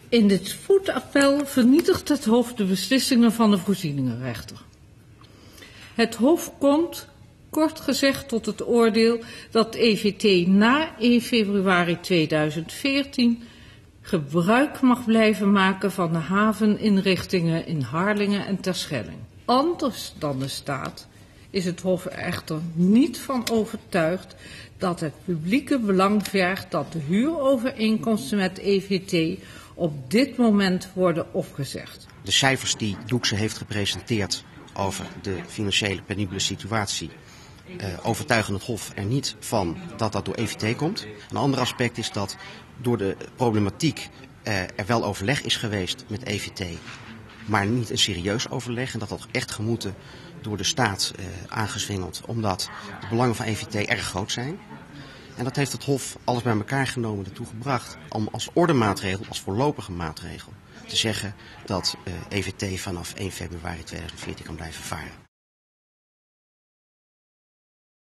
In dit spoedappel vernietigt het Hof de beslissingen van de voorzieningenrechter. Het Hof komt, kort gezegd, tot het oordeel dat de EVT na 1 februari 2014 gebruik mag blijven maken van de haveninrichtingen in Harlingen en Terschelling. Anders dan de staat is het Hof er echter niet van overtuigd dat het publieke belang vergt dat de huurovereenkomsten met de EVT op dit moment worden opgezegd. De cijfers die Doekse heeft gepresenteerd over de financiële penibele situatie overtuigen het Hof er niet van dat dat door EVT komt. Een ander aspect is dat door de problematiek er wel overleg is geweest met EVT, maar niet een serieus overleg en dat dat echt gemoeten door de staat aangezwengeld, omdat de belangen van EVT erg groot zijn. En dat heeft het Hof alles bij elkaar genomen ertoe gebracht om als ordemaatregel, als voorlopige maatregel, te zeggen dat EVT vanaf 1 februari 2014 kan blijven varen.